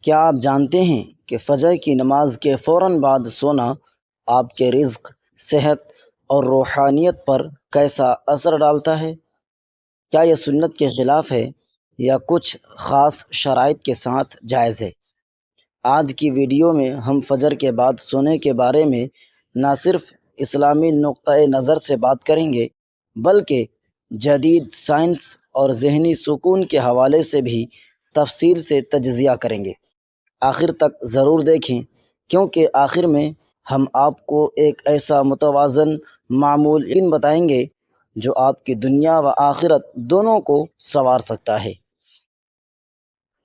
کیا آپ جانتے ہیں کہ فجر کی نماز کے فوراً بعد سونا آپ کے رزق، صحت اور روحانیت پر کیسا اثر ڈالتا ہے؟ کیا یہ سنت کے خلاف ہے یا کچھ خاص شرائط کے ساتھ جائز ہے؟ آج کی ویڈیو میں ہم فجر کے بعد سونے کے بارے میں نہ صرف اسلامی نقطۂ نظر سے بات کریں گے، بلکہ جدید سائنس اور ذہنی سکون کے حوالے سے بھی تفصیل سے تجزیہ کریں گے۔ آخر تک ضرور دیکھیں، کیونکہ آخر میں ہم آپ کو ایک ایسا متوازن معمول بتائیں گے جو آپ کی دنیا و آخرت دونوں کو سنوار سکتا ہے۔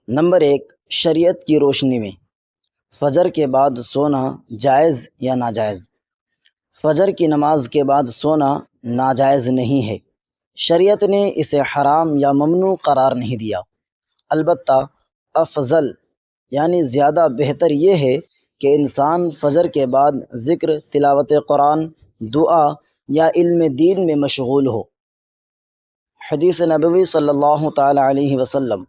نمبر 1، شریعت کی روشنی میں فجر کے بعد سونا جائز یا ناجائز؟ فجر کی نماز کے بعد سونا ناجائز نہیں ہے۔ شریعت نے اسے حرام یا ممنوع قرار نہیں دیا، البتہ افضل یعنی زیادہ بہتر یہ ہے کہ انسان فجر کے بعد ذکر، تلاوت قرآن، دعا یا علم دین میں مشغول ہو۔ حدیث نبوی صلی اللہ تعالیٰ علیہ وسلم،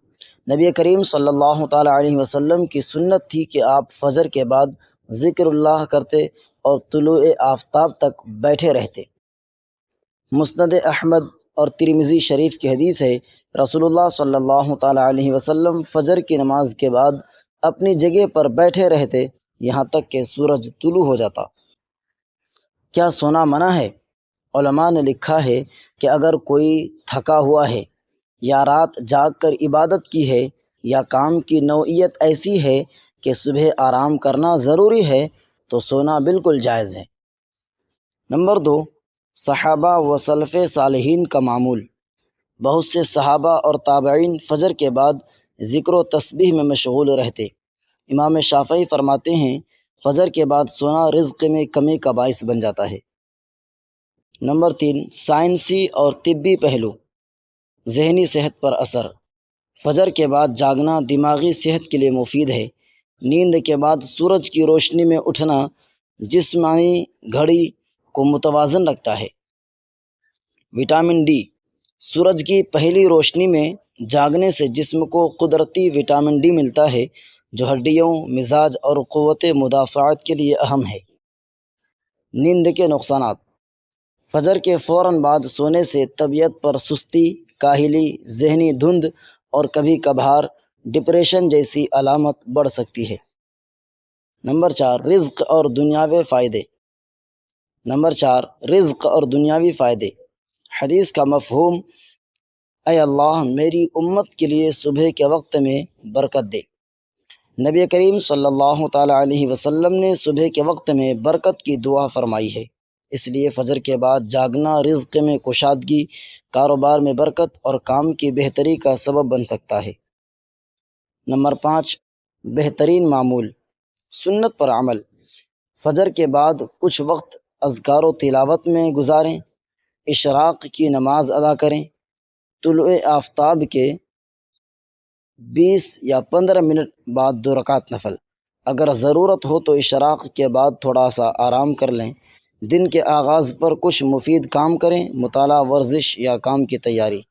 نبی کریم صلی اللہ تعالیٰ علیہ وسلم کی سنت تھی کہ آپ فجر کے بعد ذکر اللہ کرتے اور طلوع آفتاب تک بیٹھے رہتے۔ مسند احمد اور ترمذی شریف کی حدیث ہے، رسول اللہ صلی اللہ تعالیٰ علیہ وسلم فجر کی نماز کے بعد اپنی جگہ پر بیٹھے رہتے یہاں تک کہ سورج طلوع ہو جاتا۔ کیا سونا منع ہے؟ علماء نے لکھا ہے کہ اگر کوئی تھکا ہوا ہے یا رات جاگ کر عبادت کی ہے یا کام کی نوعیت ایسی ہے کہ صبح آرام کرنا ضروری ہے تو سونا بالکل جائز ہے۔ نمبر 2، صحابہ و سلف صالحین کا معمول۔ بہت سے صحابہ اور تابعین فجر کے بعد ذکر و تسبیح میں مشغول رہتے۔ امام شافعی فرماتے ہیں فجر کے بعد سونا رزق میں کمی کا باعث بن جاتا ہے۔ نمبر 3، سائنسی اور طبی پہلو۔ ذہنی صحت پر اثر۔ فجر کے بعد جاگنا دماغی صحت کے لیے مفید ہے۔ نیند کے بعد سورج کی روشنی میں اٹھنا جسمانی گھڑی کو متوازن رکھتا ہے۔ Vitamin D. سورج کی پہلی روشنی میں جاگنے سے جسم کو قدرتی وٹامن ڈی ملتا ہے جو ہڈیوں، مزاج اور قوت مدافعت کے لیے اہم ہے۔ نیند کے نقصانات۔ فجر کے فوراً بعد سونے سے طبیعت پر سستی، کاہلی، ذہنی دھند اور کبھی کبھار ڈپریشن جیسی علامت بڑھ سکتی ہے۔ نمبر 4، رزق اور دنیاوی فائدے۔ رزق اور دنیاوی فائدے۔ حدیث کا مفہوم، اے اللہ میری امت کے لیے صبح کے وقت میں برکت دے۔ نبی کریم صلی اللہ تعالیٰ علیہ وسلم نے صبح کے وقت میں برکت کی دعا فرمائی ہے، اس لیے فجر کے بعد جاگنا رزق میں کشادگی، کاروبار میں برکت اور کام کی بہتری کا سبب بن سکتا ہے۔ نمبر 5، بہترین معمول، سنت پر عمل۔ فجر کے بعد کچھ وقت اذکار و تلاوت میں گزاریں، اشراق کی نماز ادا کریں، طلوع آفتاب کے 20 یا 15 منٹ بعد 2 رکعت نفل۔ اگر ضرورت ہو تو اشراق کے بعد تھوڑا سا آرام کر لیں۔ دن کے آغاز پر کچھ مفید کام کریں، مطالعہ، ورزش یا کام کی تیاری۔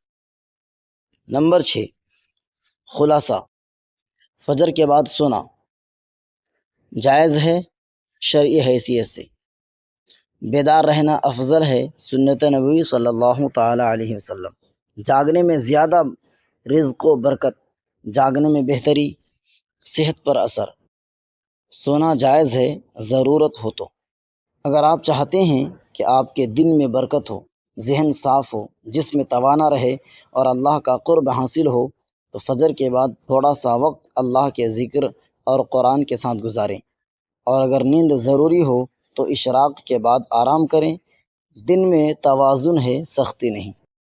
نمبر 6، خلاصہ۔ فجر کے بعد سونا جائز ہے شرعی حیثیت سے۔ بیدار رہنا افضل ہے سنت نبوی صلی اللہ تعالیٰ علیہ وسلم۔ جاگنے میں زیادہ رزق و برکت، جاگنے میں بہتری، صحت پر اثر۔ سونا جائز ہے ضرورت ہو تو۔ اگر آپ چاہتے ہیں کہ آپ کے دن میں برکت ہو، ذہن صاف ہو، جسم توانا رہے اور اللہ کا قرب حاصل ہو تو فجر کے بعد تھوڑا سا وقت اللہ کے ذکر اور قرآن کے ساتھ گزاریں، اور اگر نیند ضروری ہو تو اشراق کے بعد آرام کریں۔ دن میں توازن ہے، سختی نہیں۔